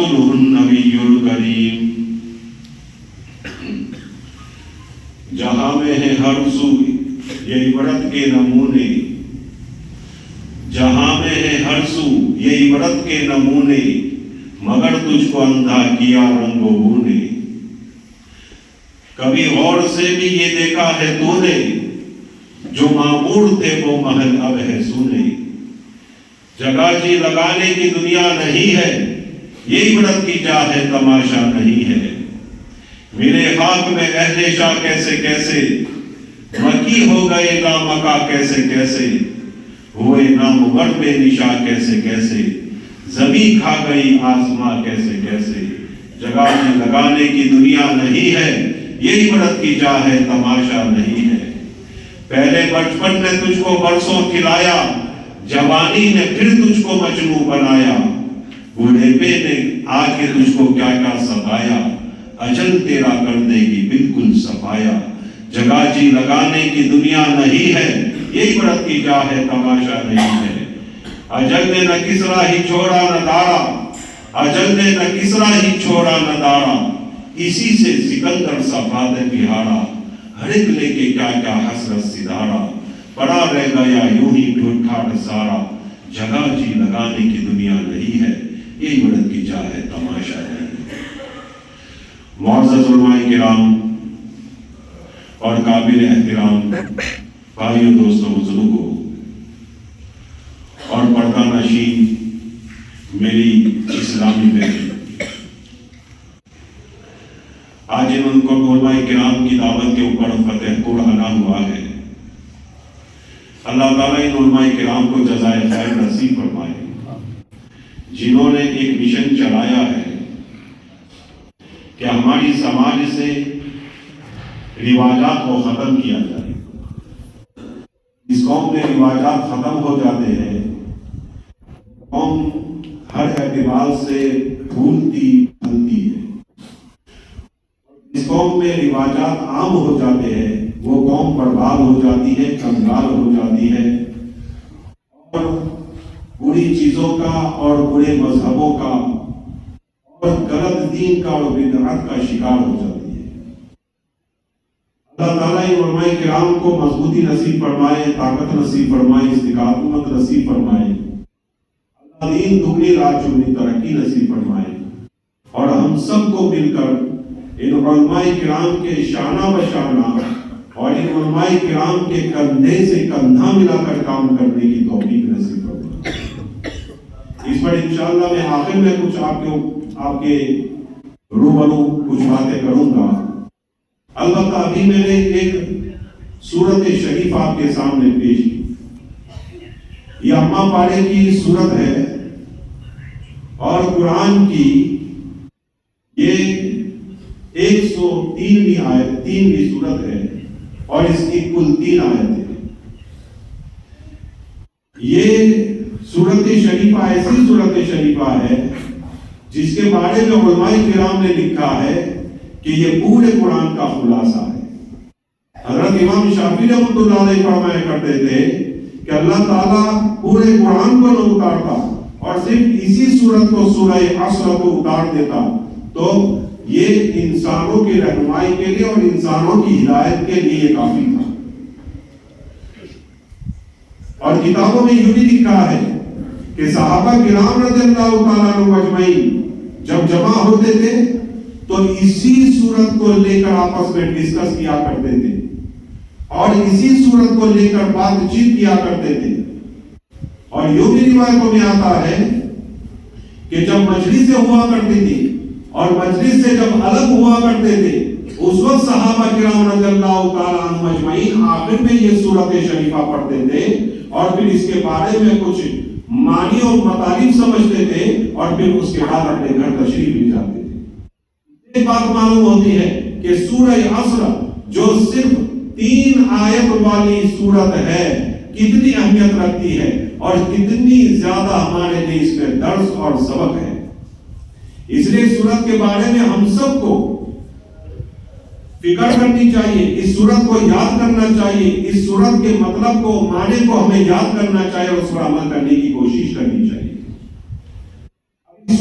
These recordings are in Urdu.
ورسولہ النبی الکریم۔ جہاں میں ہے ہر سو یہ عبرت کے نمونے، جہاں میں ہے ہر سو یہ عبرت کے نمونے، مگر تجھ کو اندھا کیا رنگ و بو نے۔ کبھی غور سے بھی یہ دیکھا ہے تو نے، جو معمور تھے وہ محل اب ہے سونے۔ جگہ جی لگانے کی دنیا نہیں ہے، یہ عبرت کی جا ہے تماشا نہیں ہے۔ میرے خاک میں اہل شاہ کیسے کیسے، مکی ہو گئے لامکا کیسے کیسے، ہوئے نامور بے نشا کیسے کیسے، زمین کھا گئی آسماں کیسے کیسے۔ جگہ جی لگانے کی دنیا نہیں ہے، یہ عبرت کی جا ہے تماشا نہیں ہے۔ پہلے بچپن نے تجھ کو برسوں کھلایا، جوانی نے پھر تجھ کو مجنوں بنایا، بوڑھیپے نے آ کے تجھ کو کیا کیا سکھایا، اجل تیرا کر دے گی بالکل صفایا۔ جگہ جی لگانے کی دنیا نہیں ہے، یہ عبرت کی جا ہے تماشا نہیں ہے۔ اجل نے نہ کسرا ہی چھوڑا نہ دارا، اجل نے نہ کسرا ہی چھوڑا نہ دارا، اسی سے سکندر صفاد بہارا، ہر ایک لے کے کیا کیا حسرت سدھارا، پڑا رہ گیا یوں ہی ٹھٹ ٹھاٹ سارا۔ جگہ جی لگانے کی دنیا نہیں ہے، یہ عبرت کی جا ہے تماشا نہیں ہے۔ معزز علماء کرام اور قابل احترام بھائیوں دوستوں بزرگوں اور پردہ نشین میری اسلامی بہن، آج ان کو علماء کرام کی دعوت کے اوپر فتح پور آنا ہوا ہے۔ اللہ تعالیٰ ان علماء کرام کو جزائے خیر نصیب فرمائے، جنہوں نے ایک مشن چلایا ہے کہ ہماری سماج سے رواجات کو ختم کیا جائے۔ اس قوم میں رواجات ختم ہو جاتے ہیں، قوم ہر اعتبار سے پھولتی پھلتی ہے۔ اس قوم میں رواجات عام ہو جاتے ہیں، وہ قوم برباد ہو جاتی ہے، کنگال ہو جاتی ہے، اور بری چیزوں کا اور برے مذہبوں کا اور غلط دین کا اور بدعت کا شکار ہو جاتی ہے۔ اللہ تعالیٰ ان علماء کرام کو مضبوطی نصیب فرمائے، طاقت نصیب فرمائے، استقامت نصیب فرمائے، اللہ دین دگنی رات چگنی ترقی نصیب فرمائے، اور ہم سب کو مل کر ان علماء کرام کے شانہ بشانہ اور ان علماء کرام کے کندھے سے کندھا ملا کر کام کرنے کی توفیق نصیب فرمائے۔ اس پر انشاءاللہ میں آخر میں کچھ آپ کے روبرو کچھ باتیں کروں گا۔ البتہ ابھی میں نے ایک سورت شریف آپ کے سامنے پیش کی، یہ اماں پارے کی سورت ہے اور قرآن کی یہ 103ویں سورت ہے اور اس کی کل 3 آیتیں ہیں۔ یہ سورت شریفہ ایسی سورت شریفہ ہے جس کے بارے میں علماء کرام نے لکھا ہے کہ یہ پورے قرآن کا خلاصہ ہے۔ حضرت امام شافعی رحمۃ اللہ علیہ فرمایا کرتے تھے کہ اللہ تعالیٰ پورے قرآن کو نہ اتارتا اور صرف اسی سورت کو سورہ عصر کو اتار دیتا تو یہ انسانوں کی رہنمائی کے لیے اور انسانوں کی ہدایت کے لیے کافی تھا۔ اور کتابوں میں یوں بھی لکھا ہے کہ صحابہ کرام رضی اللہ تعالیٰ عنہم اجمعین جب جمع ہوتے تھے تو اسی صورت کو لے کر آپس میں ڈسکس کیا کرتے تھے اور اسی صورت کو لے کر بات چیت کیا کرتے تھے۔ اور یوں بھی روایتوں میں آتا ہے کہ جب مجلسیں ہوا کرتی تھی اور مجلس سے جب الگ ہوا کرتے تھے اس وقت صحابہ کرام رضی اللہ تعالیٰ عنہم اجمعین آخر میں یہ سورت شریفہ پڑھتے تھے اور پھر اس کے بارے میں کچھ معنی اور مطالب سمجھتے تھے اور پھر اس کے بعد اپنے گھر تشریف لے جاتے تھے۔ ایک بات معلوم ہوتی ہے کہ سورہ عصر جو صرف 3 آیت والی سورت ہے کتنی اہمیت رکھتی ہے اور کتنی زیادہ ہمارے لیے اس میں درس اور سبق ہے۔ اس لیے سورت کے بارے میں ہم سب کو فکر کرنی چاہیے، اس سورت کو یاد کرنا چاہیے، اس سورت کے مطلب کو معنی کو ہمیں یاد کرنا چاہیے اور اس پر عمل کرنے کی کوشش کرنی چاہیے۔ اس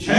6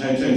6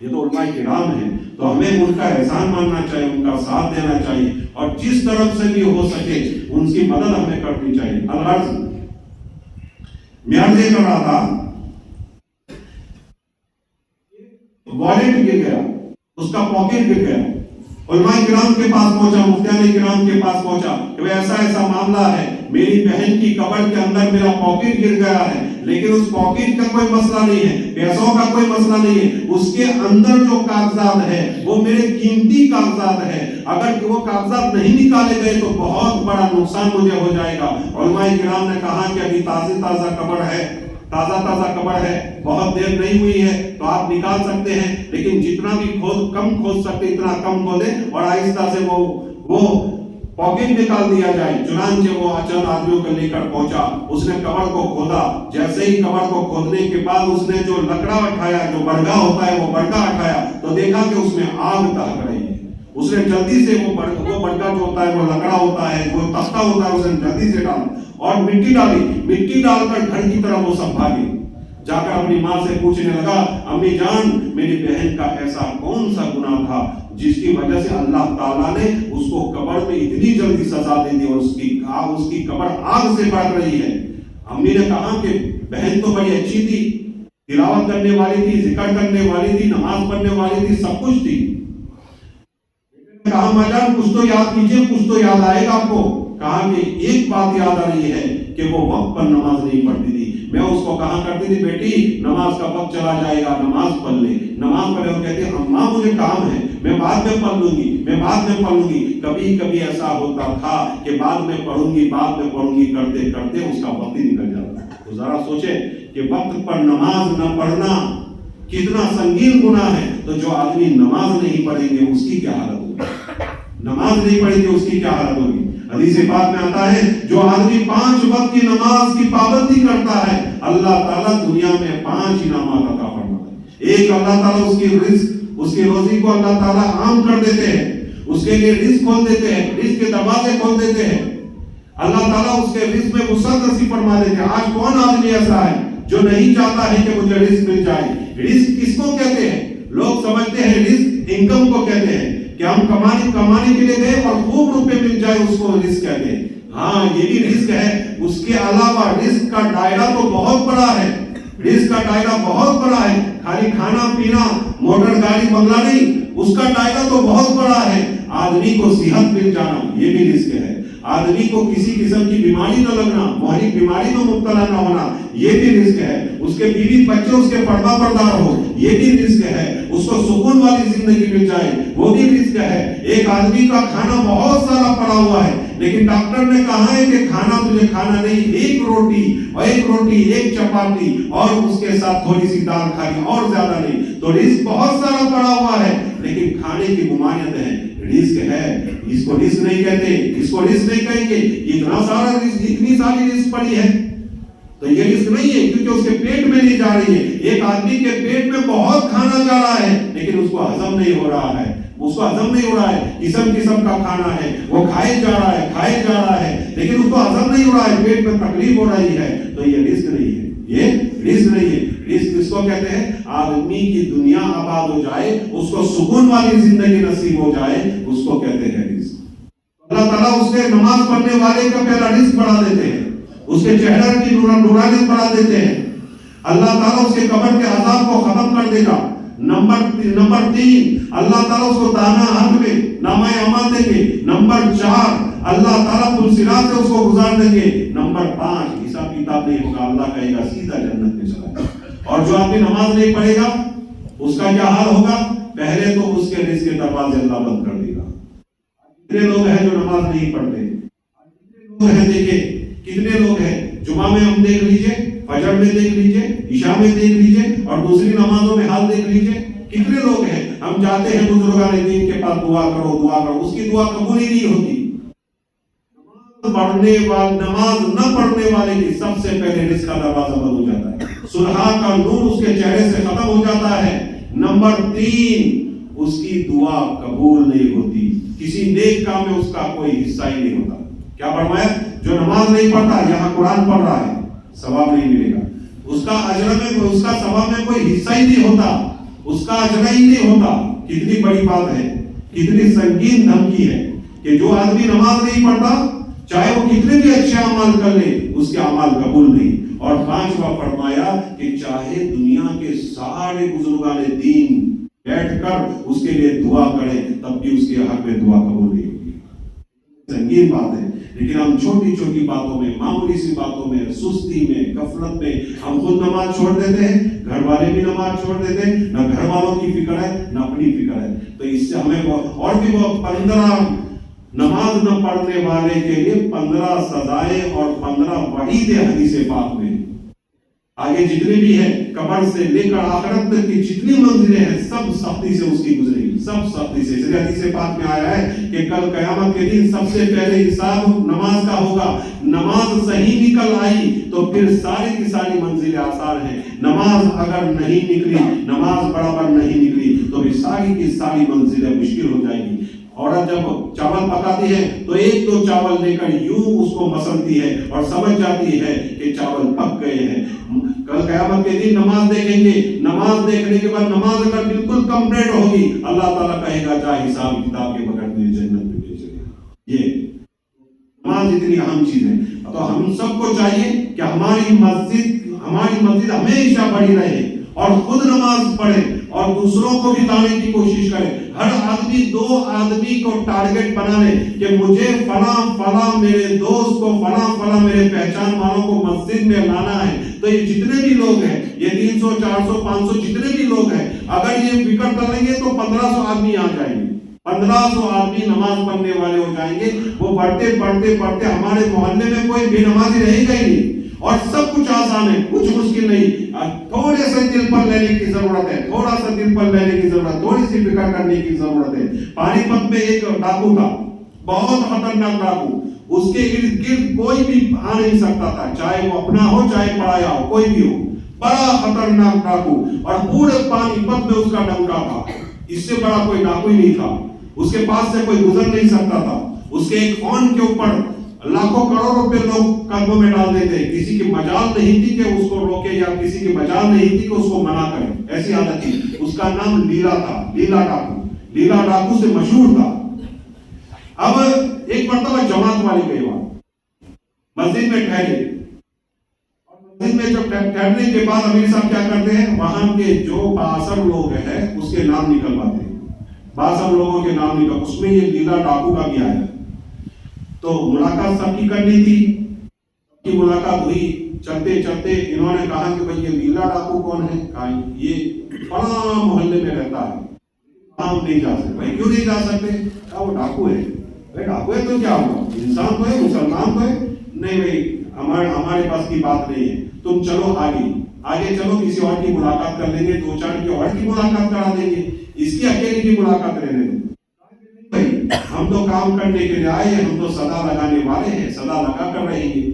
یہ تو علماء کرام ہیں، تو ہمیں ان کا احسان ماننا چاہیے، ان کا ساتھ دینا چاہیے، اور جس طرف سے بھی ہو سکے ان کی مدد ہمیں کرنی چاہیے۔ الغرض میں عرض یہ کر رہا تھا، والیٹ گر گیا، اس کا پاکٹ گر گیا، علماء کرام کے پاس پہنچا، مفتیان کرام کے پاس پہنچا کہ ایسا ایسا معاملہ ہے، میری بہن کی قبر کے اندر میرا پاکٹ گر گیا ہے، لیکن اس پاکٹ کا کوئی مسئلہ نہیں ہے، پیسوں کا کوئی مسئلہ نہیں ہے، اس کے اندر جو کاغذات ہے وہ میرے قیمتی کاغذات ہے، اگر وہ کاغذات نہیں نکالے گئے تو بہت بڑا نقصان مجھے ہو جائے گا۔ علماء کرام نے کہا کہ ابھی تازہ قبر ہے، تازہ قبر ہے، بہت دیر نہیں ہوئی ہے، تو آپ نکال سکتے ہیں، لیکن جتنا بھی کم کھود سکتے اتنا کم کھودیں، اور آہستہ سے وہ پاکٹ نکال دیا جائے۔ چنانچہ وہ چند آدمیوں کو لے کر پہنچا، اس نے قبر کو کھودا، جیسے ہی قبر کو کھودنے کے بعد اس نے جو لکڑا اٹھایا، جو برگا ہوتا ہے وہ برگا اٹھایا، تو دیکھا کہ اس میں آگ دہک رہی ہے۔ اس نے جلدی سے وہ برگا جو ہوتا ہے، وہ لکڑا ہوتا ہے، وہ تختہ ہوتا ہے، اس نے جلدی سے ڈالا اور مٹی ڈالی، مٹی ڈال کر گھر کی طرف وہ سب بھاگے، جا کر اپنی ماں سے پوچھنے لگا، امی جان میری بہن کا ایسا کون سا گناہ تھا جس کی وجہ سے اللہ تعالیٰ نے اس کو قبر میں اتنی جلدی سزا دے دی اور اس کی قبر آگ سے بڑھ رہی ہے۔ امی نے کہا کہ بہن تو بڑی اچھی تھی، تلاوت کرنے والی تھی، ذکر کرنے والی تھی، نماز پڑھنے والی تھی، سب کچھ تھی۔ کہا ماں جان کچھ تو یاد کیجئے، کچھ تو یاد آئے گا آپ کو۔ کہا کہ ایک بات یاد آ رہی ہے کہ وہ وقت پر نماز نہیں پڑھتی تھی۔ میں اس کو کہا کرتی تھی بیٹی نماز کا وقت چلا جائے گا، نماز پڑھ لے، نماز پڑھے۔ وہ کہتے ہیں ماں مجھے کام ہے، میں بعد میں پڑھ لوں گی، میں بعد میں پڑھ لوں گی۔ کبھی کبھی ایسا ہوتا تھا کہ بعد میں پڑھوں گی کرتے کرتے اس کا وقت ہی نکل جاتا۔ تو ذرا سوچیں کہ وقت پر نماز نہ پڑھنا کتنا سنگین گناہ ہے۔ تو جو آدمی نماز نہیں پڑھیں گے اس کی کیا حالت ہوگی؟ نماز نہیں پڑھیں گے اس کی کیا حالت ہوگی؟ حدیث پاک میں آتا ہے جو آدمی 5 وقت کی نماز کی پابندی کرتا ہے، اللہ تعالیٰ دنیا میں 5 انعامات عطا فرماتا ہے۔ ایک، اللہ تعالیٰ اس کی روزی کو اللہ تعالیٰ عام کر دیتے ہیں، اس کے لیے رزق کھول دیتے ہیں، رزق کے دروازے کھول دیتے ہیں، اللہ تعالیٰ اس کے رزق میں وسعت نصیب فرما دیتے ہیں۔ آج کون آدمی ایسا ہے جو نہیں چاہتا ہے کہ مجھے رزق مل جائے؟ رزق کس کو کہتے ہیں؟ لوگ سمجھتے ہیں رزق انکم کو کہتے ہیں کہ ہم کمانے کے لیے گئے اور خوب روپے مل جائے اس کو رزق کہتے ہیں۔ ہاں یہ بھی رزق ہے، اس کے علاوہ رزق کا دائرہ تو بہت بڑا ہے، رزق کا دائرہ بہت بڑا ہے، خالی کھانا پینا موٹر گاڑی بنگلہ نہیں، اس کا دائرہ تو بہت بڑا ہے۔ آدمی کو صحت مل جانا یہ بھی رزق ہے، آدمی کو کسی قسم کی بیماری نہ لگنا، مہلک بیماری میں مبتلا نہ ہونا یہ بھی رزق ہے، اس کے بیوی بچے اس کے پردہ بردار ہو یہ بھی رزق ہے، اس کو سکون والی زندگی مل جائے وہ بھی رزق ہے۔ ایک آدمی کا کھانا بہت سارا پڑا ہوا ہے لیکن ڈاکٹر نے کہا ہے کہ کھانا تجھے کھانا نہیں، ایک روٹی ایک چپاتی اور اس کے ساتھ تھوڑی سی دال کھانی اور زیادہ نہیں، تو رزق بہت سارا پڑا ہوا ہے لیکن کھانے کی ممانعت ہے۔ رزق ہے، اس کو رزق نہیں کہتے، اس کو رزق نہیں کہیں گے، اتنا سارا رزق، اتنی ساری رزق پڑی ہے تو یہ رزق نہیں ہے کیونکہ اس کے پیٹ میں نہیں جا رہی ہے۔ ایک آدمی کے پیٹ میں بہت کھانا جا رہا ہے لیکن اس کو ہضم نہیں ہو رہا ہے، قسم قسم کا کھانا ہے وہ کھائے جا رہا ہے لیکن اس کو ہضم نہیں ہو رہا ہے، پیٹ میں تکلیف ہو رہی ہے، تو یہ رزق نہیں ہے، یہ رزق نہیں ہے۔ رزق اس کو کہتے ہیں آدمی کی دنیا آباد ہو جائے، اس کو سکون والی زندگی نصیب ہو جائے، اس کو کہتے ہیں رزق۔ اللہ تعالیٰ اس کے نماز پڑھنے والے کا پہلا رزق بڑھا دیتے ہیں، اس کے چہرے کی نورانیت بڑھا دیتے ہیں، اللہ تعالیٰ اس کے قبر کے عذاب کو ختم کر دے گا۔ نمبر 3 اللہ تعالیٰ اس کو دانا ہاتھ میں نامہ اعمال دیں گے۔ نمبر 4 اللہ تعالیٰ پل صراط سے اس کو گزار دیں گے۔ نمبر 5 حساب کتاب نہیں ہوگا، اللہ کہے گا سیدھا جنت میں چلا جائے۔ اور جو آدمی نماز نہیں پڑھے گا اس کا کیا حال ہوگا؟ پہلے تو اس کے رزق کے دروازے اللہ بند کر دے گا۔ کتنے لوگ ہیں جو نماز نہیں پڑھتے؟ کتنے لوگ ہیں؟ دیکھیں کتنے لوگ ہیں، جمعہ میں ہم دیکھ لیجئے، فجر میں دیکھ لیجئے، عشاء میں دیکھ لیجئے اور دوسری نمازوں میں حال دیکھ لیجئے، کتنے لوگ ہیں ہم جاتے ہیں بزرگان دین کے پاس دعا کرو، اس کی دعا قبول ہی نہیں ہوتی۔ نماز نہ پڑھنے والے کی سب سے پہلے رزق کا دروازہ بند ہو جاتا ہے، سلحا کا نور اس کے چہرے سے ختم ہو جاتا ہے۔ نمبر 3 اس کی دعا قبول نہیں ہوتی، کسی نیک کام میں اس کا کوئی حصہ ہی نہیں ہوتا۔ کیا فرمایا؟ جو نماز نہیں پڑھتا یہاں قرآن پڑھ رہا ہے ثواب نہیں ملے گا، اس کا اجر میں اس کا ثواب میں کوئی حصہ ہی نہیں ہوتا، اس کا اجرا ہی نہیں ہوتا. کتنی بڑی بات ہے, کتنی سنگین دھمکی ہے کہ جو آدمی نماز نہیں پڑھتا چاہے وہ کتنے بھی اچھے اعمال کر لے اس کے اعمال قبول نہیں. اور پانچواں فرمایا کہ چاہے دنیا کے سارے بزرگان دین بیٹھ کر اس کے لیے دعا کریں تب بھی اس کے حق میں دعا قبول نہیں ہوگی. سنگین بات ہے, لیکن ہم چھوٹی چھوٹی باتوں میں, معمولی سی باتوں میں, سستی میں, غفلت میں ہم خود نماز چھوڑ دیتے ہیں, گھر والے بھی نماز چھوڑ دیتے ہیں. نہ گھر والوں کی فکر ہے نہ اپنی فکر ہے. تو اس سے ہمیں اور بھی 15 نماز نہ پڑھنے والے کے لیے 15 سزائیں اور 15 وعید حدیث پاک میں. آگے جتنے بھی ہیں قبر سے لے کر آخرت تک کی جتنی منزلیں ہیں سب سختی سے اس کی گزرے گی, سب سختی سے. اس لیے حدیث پاک میں آیا ہے کہ کل قیامت کے دن سب سے پہلے حساب نماز کا ہوگا. نماز صحیح نکل آئی تو پھر ساری کی ساری منزلیں آسان ہیں. نماز اگر نہیں نکلی, نماز برابر نہیں نکلی تو پھر ساری کی ساری منزلیں مشکل ہو جائیں گی. عورت جب چاول پکاتی ہے تو ایک دو چاول لے کر یوں اس کو مسلتی ہے اور سمجھ جاتی ہے کہ چاول پک گئے ہیں. کل قیامت کے دن نماز دیکھیں گے, نماز دیکھنے کے بعد نماز اگر بالکل کمپلیٹ ہوگی اللہ تعالیٰ کہے گا جا حساب کتاب کے بغیر تجھے جنت میں بھیجے گا. یہ نماز اتنی اہم چیز ہے. تو ہم سب کو چاہیے کہ ہماری مسجد ہمیشہ بڑی رہے اور خود نماز پڑھے اور دوسروں کو بھی لانے کی کوشش کرے. ہر آدمی 2 آدمی کو ٹارگٹ بنا لے کہ مجھے فلاں میرے دوست کو فلاں میرے پہچان والوں کو مسجد میں لانا ہے. تو یہ جتنے بھی لوگ ہیں, یہ 300 400 500 جتنے بھی لوگ ہیں, اگر یہ فکر کر لیں گے تو 1500 آدمی آ جائیں گے. 1500 آدمی نماز پڑھنے والے ہو جائیں گے. وہ بڑھتے ہمارے محلے میں کوئی بے نمازی رہے گا ہی نہیں. اور سب کچھ آسان ہے, کچھ مشکل نہیں. تھوڑے سے دل پر لینے کی ضرورت ہے, تھوڑا سا دل پر لینے کی ضرورت, تھوڑی سی فکر کرنے کی ضرورت ہے. پانی پت میں ایک ڈاکو تھا, بہت خطرناک ڈاکو. اس کے ارد گرد کوئی بھی آ نہیں سکتا تھا, چاہے وہ اپنا ہو چاہے پرایا ہو, کوئی بھی ہو. بڑا خطرناک ڈاکو, اور پورے پانی پت میں اس کا ڈنکا تھا. اس سے بڑا کوئی ڈاکو ہی نہیں تھا. اس کے پاس سے کوئی گزر نہیں سکتا تھا. اس کے ایک فون کے اوپر لاکھوں کروڑوں روپے لوگ قدموں میں ڈال دیتے. کسی کی مجال نہیں تھی کہ اس کو روکے یا کسی کی مجال نہیں تھی کہ اس کو منع کرے, ایسی حالت تھی. اس کا نام لیلا تھا, لیلا ڈاکو. لیلا ڈاکو سے مشہور تھا. اب ایک مرتبہ جماعت والے گئے وہاں, مسجد میں ٹھہرے. مسجد میں جب ٹھہرنے کے بعد امیر صاحب کیا کرتے ہیں, وہاں کے جو بااثر لوگ ہیں اس کے نام نکلواتے ہیں. بااثر لوگوں کے نام نکل, اس میں یہ لیلا ڈاکو کا بھی آیا. تو ملاقات سب کی کرنی تھی. سب کی ملاقات ہوئی. چلتے چلتے انہوں نے کہا کہ بھئی یہ لیلا ڈاکو کون ہے؟ کہا یہ فلاں محلے میں رہتا ہے. ہم نہیں جا سکتے. بھائی کیوں نہیں جا سکتے؟ کہا وہ ڈاکو ہے. بھائی ڈاکو ہے تو کیا ہوا, انسان تو ہے, مسلمان تو ہے. نہیں بھائی ہمارے پاس کی بات نہیں ہے, تم چلو آگے چلو, کسی اور کی ملاقات کر لیں گے, 2-4 کی اور کی ملاقات کرا دیں گے, اس کی اکیلی کی ملاقات رہنے دو. ہم تو کام کرنے کے لیے آئے ہیں, ہم تو صدا لگانے والے ہیں, صدا لگا کر رہیں گے.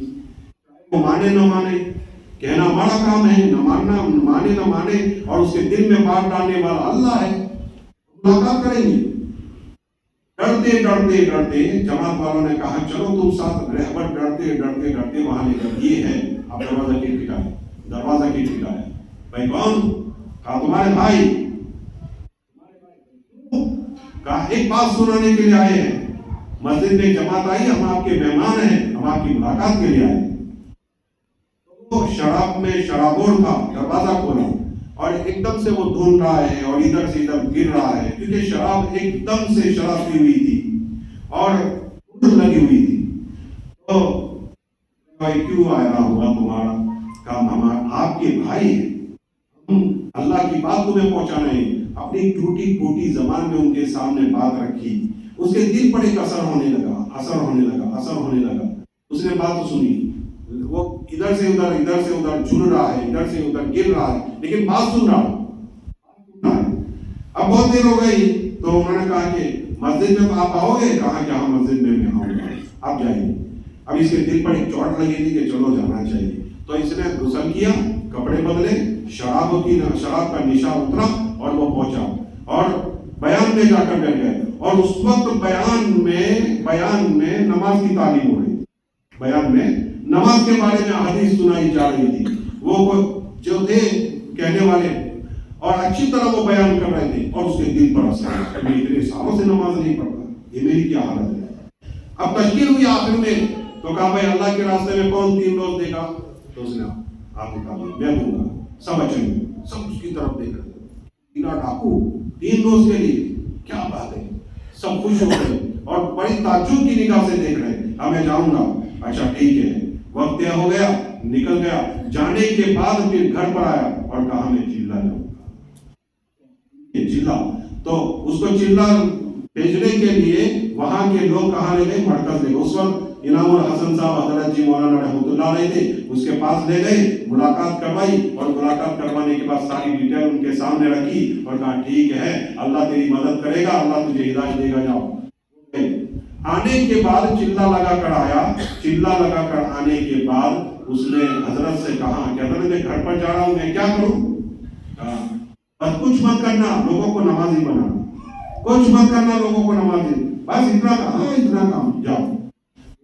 وہ مانے نہ مانے, کہنا ہمارا کام ہے, نہ ماننا, مانے نہ مانے, اور اس کے دل میں بات ڈالنے والا اللہ ہے. ملاقات کریں گے. ڈرتے جماعت والوں نے کہا چلو تم ساتھ رہبر. ڈرتے وہاں لے کر یہ ہے, اب دروازہ کی ٹھکایا. بھائی کون؟ کہا تمہارے بھائی. کہا ایک بات سنانے کے لیے آئے ہیں. مسجد میں جماعت آئی, ہم آپ کے مہمان ہیں, ہم آپ کی ملاقات کے لیے آئے. تو شراب میں شرابور تھا, دروازہ کھولا اور ایک دم سے وہ دھن رہا ہے اور ادھر سے ادھر گر رہا ہے, کیونکہ شراب ایک دم سے شراب پی ہوئی تھی اور لگی ہوئی تھی. تو بھائی کیوں آیا ہوا تمہارا؟ کہا ہم آپ کے بھائی ہیں, ہم اللہ کی بات تمہیں پہنچانا ہے. اپنی ٹوٹی پھوٹی زبان میں ان کے سامنے بات رکھی. اس کے دل پر ایک اثر ہونے لگا. اس نے بات سنی. وہ ادھر سے ادھر جھل رہا ہے, ادھر سے ادھر گر رہا ہے, لیکن بات سن رہا ہے. اب بہت دیر ہو گئی تو انہوں نے کہا کہ مسجد میں آپ آؤ گے؟ کہا کہ ہاں مسجد میں میں آؤں گا, آپ جائیے. اب اس کے دل پر ایک چوٹ لگی تھی کہ چلو جانا چاہیے. تو اس نے غسل کیا, کپڑے بدلے, شراب کا نشہ اترا اور وہ پہنچا اور بیان میں جا کر بیٹھ گئے. اور اس وقت بیان میں نماز کی تعلیم ہو رہی. بیان میں نماز کے بارے میں حدیث سنائی جا رہی تھی. وہ جو تھے کہنے والے, اور اچھی طرح وہ بیان کر رہے تھے، اور اس کے دل پر اثر ہے، میں اتنے سالوں سے نماز نہیں پڑھتا، یہ میری کیا حالت ہے۔ اب تشکیل ہوئی آخر میں، تو کہا بھائی اللہ کے راستے میں کون 3 روز دے گا؟ تو اس نے آپ نکال دیا، میں دوں گا، سب اچھے سب اس کی طرف دیکھ رہے تھے، ڈاکو 3 روز کے لیے، کیا بات ہے، سب خوش ہو گئے اور بڑی تعجب کی نگاہ سے دیکھ رہے، اب میں جاؤں گا، اچھا ٹھیک ہے، وقت طے ہو گیا، نکل گیا، جانے کے بعد پھر گھر پر آیا اور کہا میں چلا جاؤں گا، یہ چلا، تو اس کو چلا بھیجنے کے لیے وہاں کے لوگ کہاں لے گئے؟ مرکز لے گئے، اس وقت انعام الحسن صاحب حضرت جی مولانا رحمۃ اللہ علیہ تھے، اس کے پاس لے گئے، ملاقات کروائی، اور ملاقات کروانے کے بعد ساری ڈیٹیل ان کے سامنے رکھی اور کہا ٹھیک ہے، اللہ تیری مدد کرے گا، اللہ تجھے ہدایت دے گا، جاؤ۔ آنے کے بعد چلا لگا کر آیا، چلا لگا کر آنے کے بعد اس نے حضرت سے کہا کہ حضرت میں گھر پر جا رہا ہوں، میں کیا کروں؟ بس کچھ مت کرنا، لوگوں کو نمازی بنانا، کچھ مت کرنا لوگوں کو نمازی، بس اتنا کہا، اتنا کام، جاؤ۔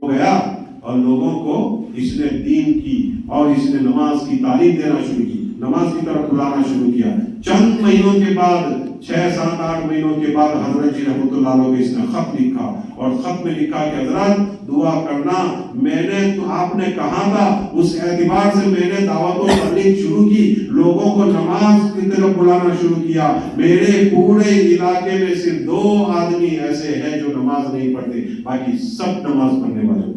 ہو گیا، اور لوگوں کو اس نے دین کی اور اس نے نماز کی تعلیم دینا شروع کی، نماز کی طرف بلانا شروع کیا۔ چند مہینوں کے بعد، 6 7 8 مہینوں کے بعد حضرت جی رحمۃ اللہ علیہ کو اس نے خط لکھا، اور خط میں لکھا کہ حضرت دعا کرنا، میں نے تو آپ نے کہا تھا، اس اعتبار سے میں نے دعوت و تبلیغ شروع کی، لوگوں کو نماز کی طرف بلانا شروع کیا، میرے پورے علاقے میں صرف 2 آدمی ایسے ہیں جو نماز نہیں پڑھتے، باقی سب نماز پڑھنے والے،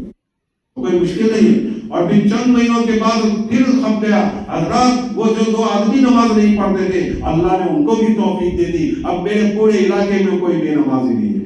کوئی مشکل نہیں ہے۔ اور پھر چند مہینوں کے بعد پھر خط گیا، حضرات وہ جو 2 آدمی نماز نہیں پڑھتے تھے، اللہ نے ان کو بھی توفیق دے دی، اب میرے پورے علاقے میں کوئی بے نمازی نہیں ہے۔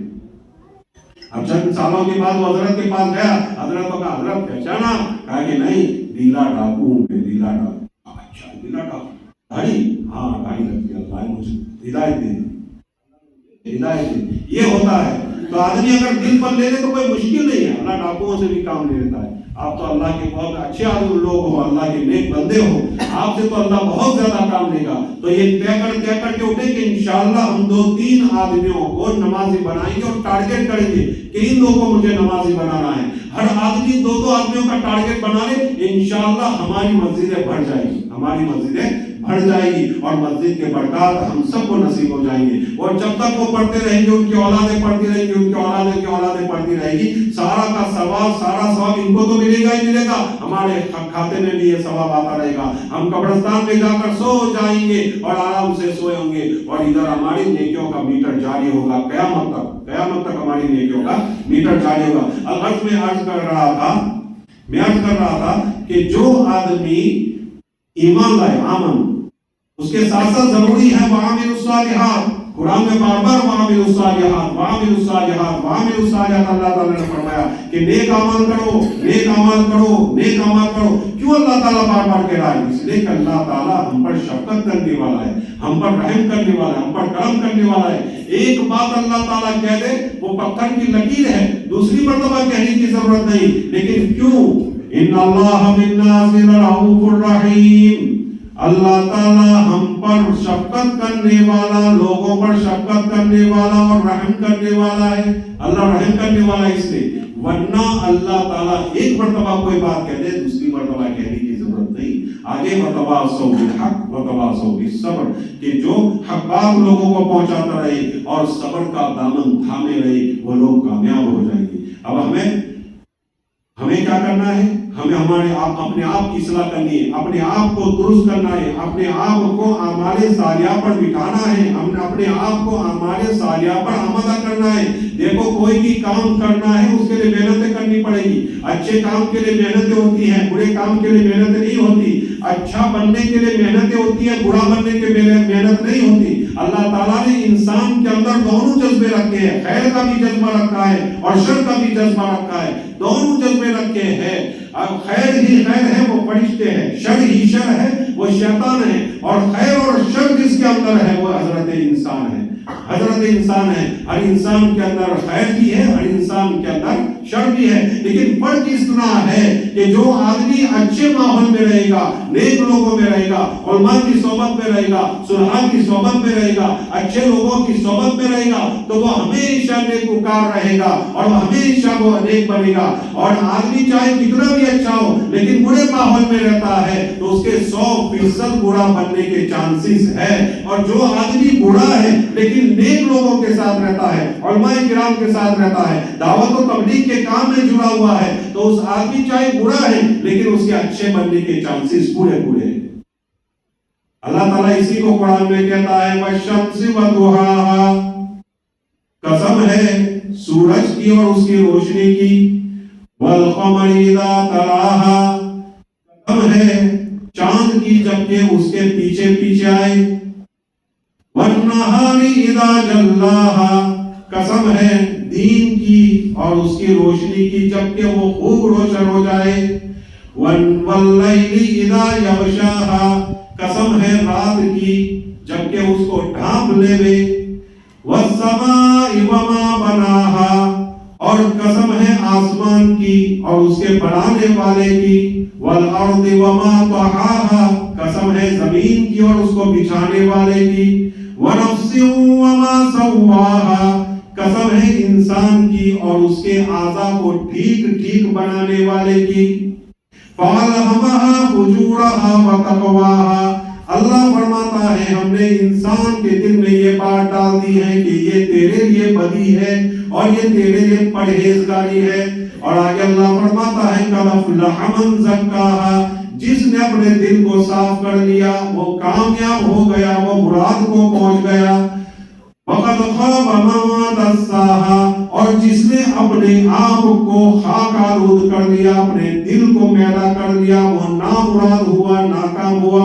اب چند سالوں کے بعد وہ حضرت کے پاس گیا، حضرت کو کہا حضرت پہچانا؟ کہا کہ نہیں، دیلا ڈاکو ہوں میں، دیلا ڈاکو۔ اچھا دیلا ڈاکو، داڑھی؟ ہاں داڑھی رکھتی، اللہ ہے مجھے ہدایت دے، ہدایت دے، یہ ہوتا ہے۔ تو آدمی اگر دل پر لے لے تو کوئی مشکل نہیں ہے، اللہ ڈاکوؤں سے بھی کام لے لیتا ہے۔ آپ تو اللہ کے بہت اچھے آدمی لوگ ہو، اللہ کے نیک بندے ہو، آپ سے تو اللہ بہت زیادہ کام لے گا۔ تو یہ طے کر کے اٹھے کہ انشاءاللہ ہم 2-3 آدمیوں کو نمازی بنائیں گے اور ٹارگٹ کریں گے کہ ان 2 کو مجھے نمازی بنانا ہے۔ ہر آدمی 2 آدمیوں کا ٹارگٹ بنا لے، انشاءاللہ ہماری مسجدیں بڑھ جائیں گی، ہماری مسجدیں بڑھ جائے گی، اور مسجد کے برکات ہم سب کو نصیب ہو جائیں گے۔ اور جب تک وہ پڑھتے رہیں گے، ان کی اولادیں پڑھتی رہیں گی، ان کی اولادیں کی اولادیں پڑھتی رہے گی، سارا ثواب ان کو تو ملے گا ہی ملے گا، ہمارے کھاتے میں بھی یہ ثواب آتا رہے گا۔ ہم قبرستان میں جا کر سو جائیں گے اور آرام سے سوئے ہوں گے، اور ادھر ہماری نیکیوں کا میٹر جاری ہوگا، قیامت تک ہماری نیکیوں کا میٹر جاری ہوگا۔ الغرض میں عرض کر رہا تھا کہ جو آدمی ایمان لائے، آمن، اس کے ساتھ ساتھ ضروری ہے وَعَامِلُوا الصَّالِحَاتِ، قرآن میں بار بار وَعَامِلُوا الصَّالِحَاتِ، وَعَامِلُوا الصَّالِحَاتِ، وَعَامِلُوا الصَّالِحَاتِ، اللہ تعالیٰ نے فرمایا کہ نیک عمل کرو، نیک عمل کرو، نیک عمل کرو۔ کیوں اللہ تعالیٰ بار بار کہہ رہا ہے؟ اس لیے کہ اللہ تعالیٰ ہم پر شفقت کرنے والا ہے، ہم پر رحم کرنے والا ہے، ہم پر کرم کرنے والا ہے۔ ایک بات اللہ تعالیٰ کہہ دے وہ پتھر کی لکیر ہے، دوسری مرتبہ کہنے کی ضرورت نہیں، لیکن کیوں؟ ان اللہ بالناس لرؤوف الرحیم، اللہ تعالیٰ ہم پر شفقت کرنے والا، لوگوں پر شفقت کرنے والا اور رحم کرنے والا ہے۔ اللہ رحم کرنے والا ہے اس لیے، ورنہ اللہ تعالیٰ ایک مرتبہ کوئی بات کہہ دے، دوسری مرتبہ کہنے کی ضرورت نہیں۔ آگے وَتَوَاصَوْا بِالْحَقِّ وَتَوَاصَوْا بِالصَّبْرِ، کہ جو حق بات لوگوں کو پہنچاتا رہے اور صبر کا دامن تھامے رہے، وہ لوگ کامیاب ہو جائیں گے۔ اب ہمیں کیا کرنا ہے؟ ہمیں اپنے آپ کی اصلاح کرنی ہے، اپنے آپ کو درست کرنا ہے، اپنے آپ کو اعمال صالحہ پر بٹھانا ہے، ہم نے اپنے آپ کو اعمال صالحہ پر آمادہ کرنا ہے۔ دیکھو کوئی بھی کام کرنا ہے اس کے لیے محنتیں کرنی پڑے گی، اچھے کام کے لیے محنتیں ہوتی ہیں، برے کام کے لیے محنتیں نہیں ہوتی، اچھا بننے کے لیے محنتیں ہوتی ہیں، برا بننے کے لیے محنت نہیں ہوتی۔ اللہ تعالیٰ نے انسان کے اندر دونوں جذبے رکھے ہیں، خیر کا بھی جذبہ رکھا ہے اور شر کا بھی جذبہ رکھا ہے، دونوں جذبے رکھے ہیں۔ خیر ہی خیر ہے وہ فرشتے ہیں، شر ہی شر ہے وہ شیطان ہے، اور خیر اور شر جس کے اندر ہے وہ حضرت انسان ہے، حضرت انسان ہے۔ ہر انسان کے اندر خیر بھی ہے، ہر انسان کے اندر شر بھی ہے، لیکن فرق اتنا ہے کہ جو آدمی اچھے ماحول میں رہے گا، نیک لوگوں میں رہے گا، علماء کی صحبت میں رہے گا، صلحاء کی صحبت میں رہے گا، اچھے لوگوں کی صحبت میں رہے گا، تو وہ ہمیشہ نیکوکار رہے گا اور ہمیشہ وہ نیک بنے گا۔ اور آدمی چاہے کتنا بھی اچھا ہو لیکن برے ماحول میں رہتا ہے تو اس کے 100% برا بننے کے چانسز ہے۔ اور جو آدمی برا ہے لیکن نیک لوگوں کے ساتھ رہتا ہے، علماء کرام کے ساتھ رہتا ہے، دعوت و تبلیغ کے کام میں جڑا ہوا ہے، تو اس آدمی چاہے برا ہے لیکن اس کے اچھے بننے کے چانسز پورے پورے ہیں۔ اللہ تعالیٰ اسی کو قرآن میں کہتا ہے وَالشَّمْسِ وَضُحَاهَا، قسم ہے سورج کی اور اس کی روشنی کی، وَالْقَمَرِ إِذَا تَلَاهَا، قسم ہے چاند کی جبکہ اس کے پیچھے پیچھے آئے، وَالنَّهَارِ إِذَا جَلَّاهَا، قسم ہے دین کی اور اس کی روشنی کی جبکہ وہ خوب روشن ہو جائے، وَاللَّيْلِ إِذَا يَغْشَاهَا، قسم ہے رات کی جبکہ اس کو ڈھانپ لے وے، وَالسَّمَاءِ وَمَا بَنَاهَا، اور قسم ہے آسمان کی اور اس کے بنانے والے کی، وَالْأَرْضِ وَمَا طَحَاهَا، قسم ہے زمین کی اور اس کو بچھانے والے کی، وَنَفْسٍ وَمَا سَوَّاهَا، قسم ہے انسان کی اور اس کے اعضاء کو ٹھیک ٹھیک بنانے والے کی، فَأَلْهَمَهَا فُجُورَهَا وَتَقْوَاهَا، اللہ فرماتا ہے ہم نے انسان کے دل میں یہ بات ڈال دی ہے کہ یہ تیرے لیے بدی ہے اور یہ تیرے لیے پرہیزگاری ہے۔ اور آگے اللہ فرماتا ہے قَدْ أَفْلَحَ مَنْ زَكَّاهَا، جس نے اپنے دل کو صاف کر لیا وہ کامیاب ہو گیا، وہ مراد کو پہنچ گیا، وَقَدْ خَابَ مَنْ دَسَّاهَا، اور جس نے اپنے آپ کو خاک آلود کر دیا، اپنے دل کو میلا کر دیا، وہ نامراد ہوا، ناکام ہوا۔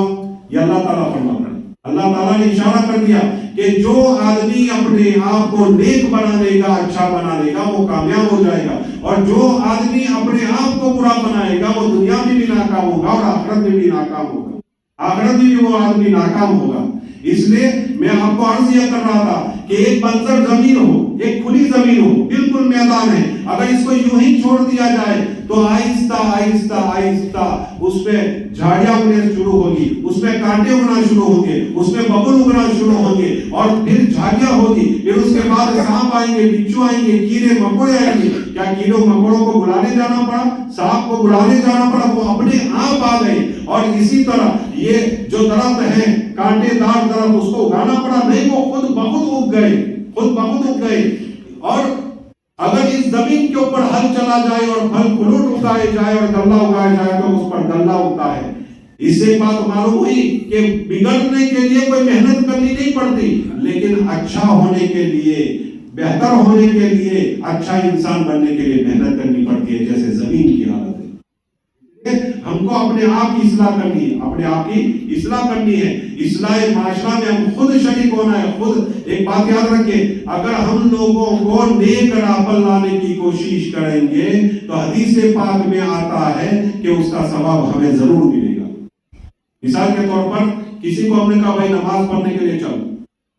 یہ اللہ تعالیٰ فرماتا ہے، اللہ تعالیٰ نے اشارہ کر دیا کہ جو آدمی اپنے آپ کو نیک بنا لے گا، اچھا بنا لے گا، وہ کامیاب ہو جائے گا، اور جو آدمی اپنے آپ کو برا بنائے گا وہ دنیا میں بھی ناکام ہوگا اور آخرت میں بھی ناکام ہوگا، آخرت میں بھی وہ آدمی ناکام ہوگا۔ اس لیے میں آپ کو عرض یہ کر رہا تھا کہ ایک بنجر زمین ہو، ایک کھلی زمین ہو، بالکل میدان ہے، اگر اس کو یوں ہی چھوڑ دیا جائے تو آہستہ آہستہ آہستہ اس میں جھاڑیاں اگنا شروع ہوگی، اس میں کانٹے اگنا شروع ہوں گے، اس میں ببل اگنا شروع ہوں گے، اور پھر جھاڑیاں ہوگی، پھر اس کے بعد سانپ آئیں گے، بچھو آئیں گے، کیڑے مکوڑے آئیں گے۔ کیا کیڑوں مکوڑوں کو بلانے جانا پڑا؟ سانپ کو بلانے جانا پڑا؟ وہ اپنے آپ آ گئے۔ اور اسی طرح یہ جو درخت ہیں کانٹے دار درخت، اس کو اگانا پڑا نہیں، وہ خود بخود اگ گئے، خود بخود اگ گئے۔ اور اگر اس زمین کے اوپر ہل چلا جائے اور پھل فروٹ اگائے جائے اور غلہ اگایا جائے تو اس پر غلہ اگتا ہے۔ اس سے بات معلوم ہوئی کہ بگڑنے کے لیے کوئی محنت کرنی نہیں پڑتی، لیکن اچھا ہونے کے لیے، بہتر ہونے کے لیے، اچھا انسان بننے کے لیے محنت کرنی پڑتی ہے، جیسے زمین کی حالت ہے۔ ہم کو اپنے آپ کی اصلاح کرنی ہے، اپنے آپ کی اصلاح کرنی ہے، اصلاح معاشرہ میں ہم خود شریک ہونا ہے۔ خود ایک بات یاد رکھیں، اگر ہم لوگوں کو نیک راہ پر لانے کی کوشش کریں گے تو حدیث پاک میں آتا ہے کہ اس کا ثواب ہمیں ضرور ملے گا۔ مثال کے طور پر کسی کو ہم نے کہا بھائی نماز پڑھنے کے لیے چلو،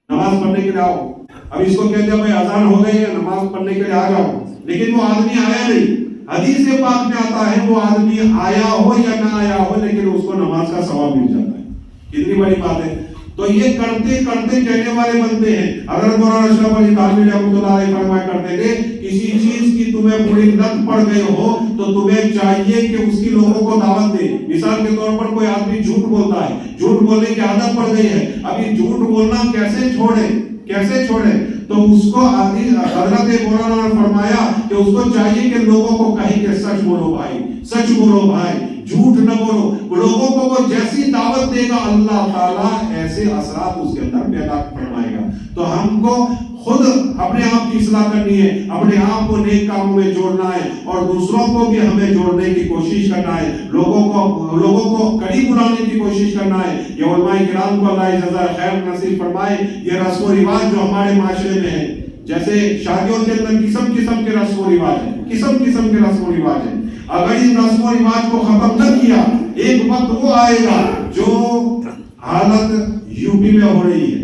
نماز پڑھنے کے لیے آؤ، اب اس کو کہتے ہیں بھائی اذان ہو گئی ہے نماز پڑھنے کے لیے آ جاؤ، لیکن وہ آدمی آیا نہیں۔ حدیث پاک میں آتا ہے وہ آدمی آیا ہو یا نہ آیا ہو لیکن اس کو نماز کا ثواب مل جاتا ہے۔ کتنی بڑی بات ہے۔ تو یہ کرتے کرتے کہنے والے بنتے ہیں۔ حضرت مولانا اشرف علی تھانوی رحمۃ اللہ علیہ فرمایا کرتے تھے کسی چیز کی تمہیں بری لت پڑ گئی ہو تو تمہیں چاہیے کہ اس کی لوگوں کو دعوت دے۔ مثال کے طور پر کوئی آدمی جھوٹ بولتا ہے، جھوٹ بولنے کی عادت پڑ گئی ہے، ابھی جھوٹ بولنا کیسے چھوڑے، کیسے چھوڑے؟ تو اس کو حضرت مولانا نے فرمایا کہ اس کو چاہیے کہ لوگوں کو کہیں کہ سچ بولو بھائی، سچ بولو بھائی، جھوٹ نہ بولو۔ لوگوں کو وہ جیسی دعوت دے گا اللہ تعالیٰ ایسے اثرات اس کے اندر پیدا فرمائے گا۔ تو ہم کو خود اپنے آپ کی اصلاح کرنی ہے، اپنے آپ کو نیک کاموں میں جوڑنا ہے اور دوسروں کو بھی ہمیں جوڑنے کی کوشش کرنا ہے، لوگوں کو قریب بلانے کی کوشش کرنا ہے۔ یہ علماء کرام کو اللہ جزائے خیر نصیب فرمائے۔ یہ رسم و رواج جو ہمارے معاشرے میں ہے، جیسے شادیوں کے اندر قسم قسم کے رسم و رواج ہیں، قسم قسم کے رسم و رواج ہیں، اگر اس رسم و رواج کو ختم نہ کیا ایک وقت وہ آئے گا جو حالت یو پی میں ہو رہی ہے،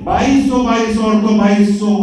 2200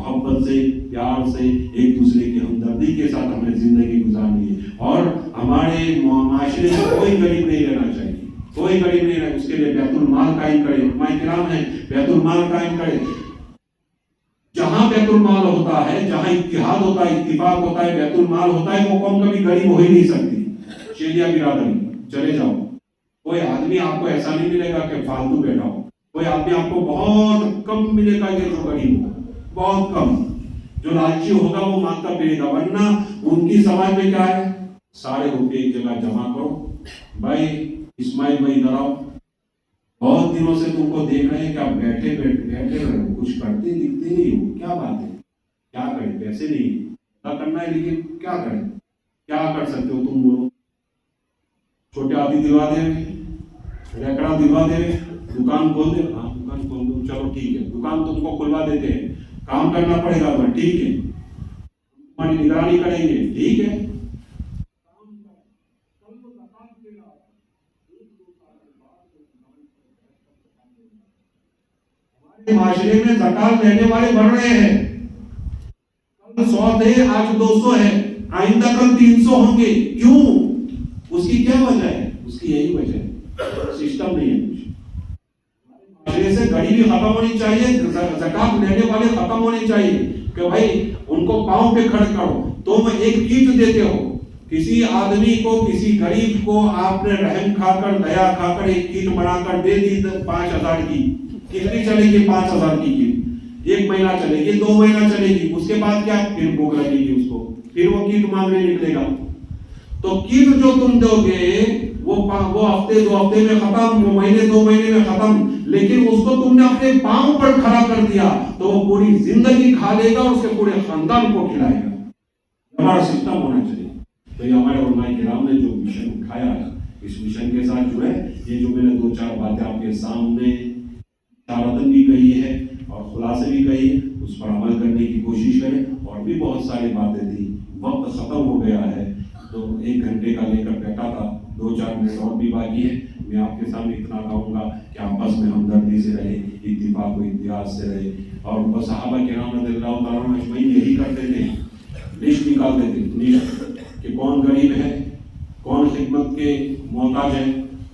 محبت سے, پیار سے, ایک دوسرے کی ہمدردی کے ساتھ ہمیں زندگی گزارنی ہے. اور ہمارے معاشرے میں کوئی غریب نہیں رہنا چاہیے, کوئی غریب نہیں رہے. اس کے لیے بیت المال قائم کرے. علماء کرام ہیں, بیت المال قائم کرے. جہاں بیت المال ہوتا ہے, جہاں اتحاد ہوتا ہے, اتفاق ہوتا ہے, بیت المال ہوتا ہے, وہ قوم کبھی غریب ہو ہی نہیں سکتی. شیعہ برادری چلے جاؤ, کوئی آدمی آپ کو ایسا نہیں ملے گا کہ فالتو بیٹھا ہو. کوئی آدمی آپ کو بہت کم ملے گا کہ جو غریب ہوگا, بہت کم. جو لالچی ہوگا وہ مانگتا پھرے گا. ورنہ ان کی سماج میں کیا ہے, سارے روپے ایک جگہ جمع کرو. بھائی اسماعیل بھائی ادھر آؤ, بہت دنوں سے تم کو دیکھ رہے ہیں کہ آپ بیٹھے رہے, کچھ کرتے دکھتے نہیں ہو. کیا بات ہے, کیا کریں, پیسے نہیں کرنا ہے لیکن کیا کریں, کیا کر سکتے ہو تم بولو. چھوٹے آدمی دلوا دے, ریکڑا دلوا دے, دکان کھول دے. ہاں دکان کھول دو, چلو ٹھیک ہے, دکان تم کو کھلوا دیتے ہیں, کام کرنا پڑے گا, ٹھیک ہے, تمہاری نگرانی کریں گے, ٹھیک ہے. معاشرے میں زکات لینے والے بڑھ رہے ہیں. کل 100 تھے, آج 200 ہے, آئندہ کل 300 ہوں گے. کیوں؟ اس کی کیا وجہ ہے؟ اس کی یہی وجہ ہے, سسٹم نہیں ہے کچھ. معاشرے سے غریبی ختم ہونی چاہیے, زکات لینے والے ختم ہونے چاہیے کہ بھائی ان کو پاؤں پہ کھڑے کرو. تم ایک کیٹ دیتے ہو کسی آدمی کو, کسی غریب کو آپ نے رحم کھا کر, دیا کھا کر ایک کیٹ بنا کر دے دی 5000 کی. کتنی چلے گی 5000 کی کیٹ؟ 1 مہینہ چلے گی, 2 مہینہ چلے گی. اس کے بعد کیا, پھر بھوک لگے گی اس کو, پھر وہ کیٹ مانگنے نکلے گا. تو کیٹ جو تم دو گے وہ ہفتے 2 ہفتے میں ختم, وہ مہینے 2 مہینے میں ختم. لیکن اس کو تم نے اپنے پاؤں پر کھڑا کر دیا تو وہ پوری زندگی کھا لے گا, اس کے پورے خاندان کو کھلائے گا. ہمارا سسٹم ہونا چاہیے. تو یہ ہمارے علماء کرام نے جو مشن اٹھایا ہے, اس مشن کے ساتھ جو ہے, یہ جو میں نے 2-4 باتیں آپ کے سامنے اشارتاً بھی کہی ہے اور خلاصے بھی کہی ہے, اس پر عمل کرنے کی کوشش کریں. اور بھی بہت ساری باتیں تھیں, وقت ختم ہو گیا ہے, تو 1 گھنٹے کا لے کر بیٹھا تھا, 2-4 منٹ اور بھی باقی ہے. میں آپ کے سامنے اتنا کہوں گا کہ آپس میں ہمدردی سے رہے, اتفاق و اتحاد سے رہے. اور صحابہ کرام رضی اللہ تعالیٰ عنہم اجمعین یہی کرتے تھے, لسٹ نکالتے تھے, لسٹ کہ کون غریب ہے, کون خدمت کے محتاج ہے,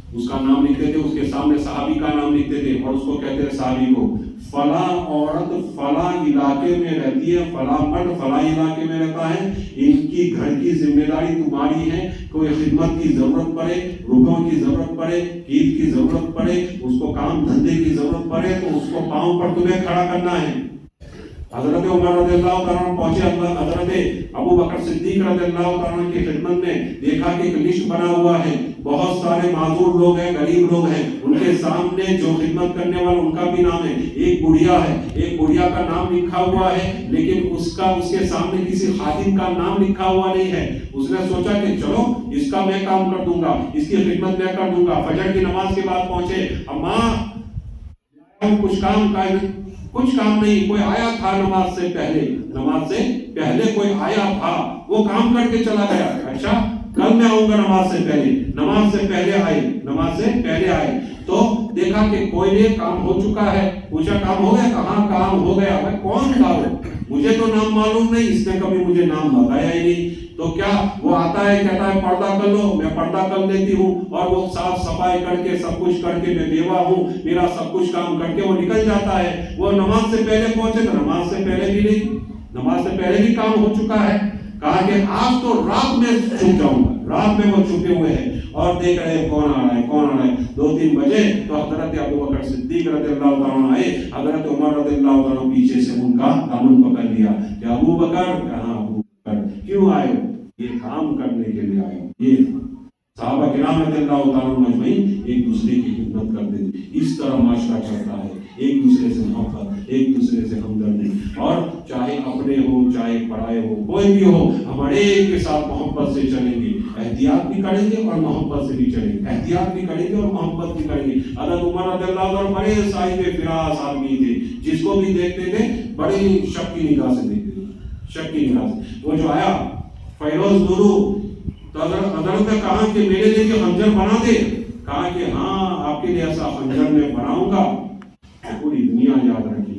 اس کا نام لکھتے تھے. اس کے سامنے صحابی کا نام لکھتے تھے اور اس کو کہتے تھے صحابی کو, فلاں عورت فلاں علاقے میں رہتی ہے, فلاں مرد فلاں علاقے میں رہتا ہے, ان کی گھر کی ذمہ داری تمہاری ہے. کوئی خدمت کی ضرورت پڑے, روپوں کی ضرورت پڑے, عید کی ضرورت پڑے, اس کو کام دھندے کی ضرورت پڑے, تو اس کو پاؤں پر تمہیں کھڑا کرنا ہے. حضرت عمر رضی اللہ تعالیٰ پہنچے حضرت ابو بکر صدیق رضی اللہ تعالیٰ کی خدمت میں, دیکھا کہ ایک لسٹ بنا ہوا ہے, بہت سارے معذور لوگ ہیں, غریب لوگ ہیں, ان کے سامنے جو خدمت کرنے والا ان کا بھی نام ہے. ایک بڑھیا ہے, ایک بڑھیا کا نام لکھا ہوا ہے, لیکن اس کے سامنے کسی خادم کا نام لکھا ہوا نہیں ہے. اس نے سوچا کہ چلو اس کا میں کام کر دوں گا, اس کی خدمت میں کر دوں گا. فجر کی نماز کے بعد پہنچے, اماں کچھ کام نہیں. کوئی آیا تھا نماز سے پہلے کوئی آیا تھا, وہ کام کر کے چلا گیا. اچھا کل میں آؤں گا نماز سے پہلے آئے. تو دیکھا کہ کوئی نے کام ہو چکا ہے. پوچھا کام ہو گیا؟ کہاں کام ہو گیا. میں کون تھا وہ, مجھے تو نام معلوم نہیں, اس نے کبھی مجھے نام بتایا ہی نہیں. تو کیا وہ آتا ہے, کہتا ہے پردہ کر لو, میں پردہ کر لیتی ہوں, اور وہ صاف صفائی کر کے سب کچھ کر کے, میں بیوہ ہوں, میرا سب کچھ کام کر کے وہ نکل جاتا ہے. وہ نماز سے پہلے پہنچے تو نماز سے پہلے بھی نہیں, نماز سے پہلے بھی کام ہو چکا ہے. کہا کہ آج تو رات میں چھپ جاؤں گا. رات میں وہ چھپے ہوئے ہیں اور دیکھ رہے ہیں کون آ رہا ہے. 2-3 بجے تو حضرت ابو بکر صدیق رضی اللہ تعالیٰ آئے. حضرت عمر رضی اللہ تعالیٰ پیچھے سے ان کا دامن پکڑ لیا کہ ابو بکر, کہاں ابو بکر, کیوں آئے ہو؟ یہ کام کرنے کے لیے آئے ہو. یہ صحابہ کرام رضی اللہ تعالیٰ مجمعین ایک دوسرے کی خدمت کرتے تھے. اس طرح معاشرہ چلتا ہے, ایک دوسرے سے محبت, ایک دوسرے سے ہمدردی, اور چاہے اپنے ہو چاہے پرائے ہو, کوئی بھی ہو, ہم ایک کے ساتھ محبت سے چلیں گے. احتیاط بھی کریں گے اور محبت سے بھی چلیں گے. احتیاط بھی کریں گے اور محبت بھی کریں گے. حضرت عمر رضی اللہ عنہ بڑے صاحب فراس آدمی تھے, جس کو بھی دیکھتے تھے بڑی شک کی نگاہ سے دیکھتے تھے, شک کی نگاہ سے. وہ جو آیا فیروز نورو, تو حضرت نے کہا کہ میرے لیے یہ خنجر بنا دے. کہا کہ ہاں آپ کے لیے ایسا خنجر میں بناؤں گا پوری دنیا یاد رکھیے.